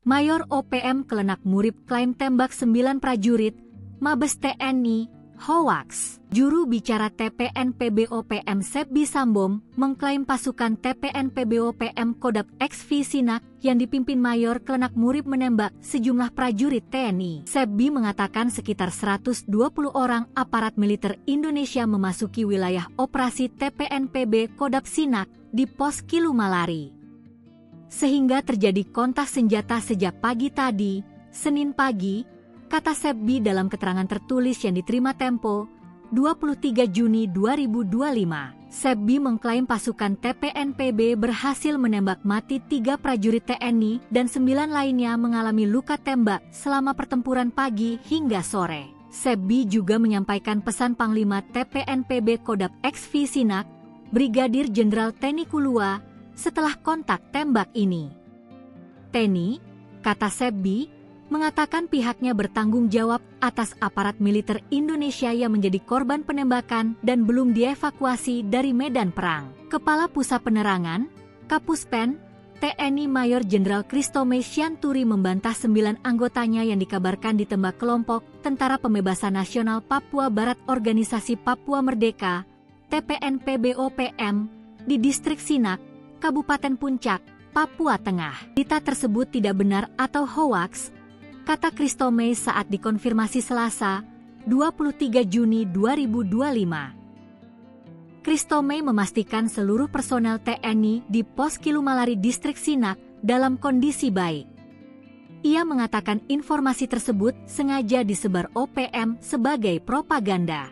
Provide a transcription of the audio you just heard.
Mayor OPM Klenak Murib klaim tembak 9 prajurit Mabes TNI, hoaks. Juru bicara TPNPB OPM Sebbi Sambom mengklaim pasukan TPNPB OPM Kodap XV Sinak yang dipimpin Mayor Klenak Murib menembak sejumlah prajurit TNI. Sebbi mengatakan sekitar 120 orang aparat militer Indonesia memasuki wilayah operasi TPNPB Kodap Sinak di pos Kilumalari. Sehingga terjadi kontak senjata sejak pagi tadi, Senin pagi, kata Sebbi dalam keterangan tertulis yang diterima Tempo, 23 Juni 2025. Sebbi mengklaim pasukan TPNPB berhasil menembak mati 3 prajurit TNI dan 9 lainnya mengalami luka tembak selama pertempuran pagi hingga sore. Sebbi juga menyampaikan pesan Panglima TPNPB Kodap XV Sinak, Brigadir Jenderal Teni Kulua, setelah kontak tembak ini. Teni, kata Sebbi, mengatakan pihaknya bertanggung jawab atas aparat militer Indonesia yang menjadi korban penembakan dan belum dievakuasi dari medan perang. Kepala Pusat Penerangan, Kapuspen, TNI Mayor Jenderal Kristome Sianturi membantah 9 anggotanya yang dikabarkan ditembak kelompok Tentara Pembebasan Nasional Papua Barat Organisasi Papua Merdeka, TPNPB OPM, di Distrik Sinak, Kabupaten Puncak, Papua Tengah. Berita tersebut tidak benar atau hoaks, kata Kristome saat dikonfirmasi Selasa, 23 Juni 2025. Kristome memastikan seluruh personel TNI di pos Kilumalari Distrik Sinak dalam kondisi baik. Ia mengatakan informasi tersebut sengaja disebar OPM sebagai propaganda.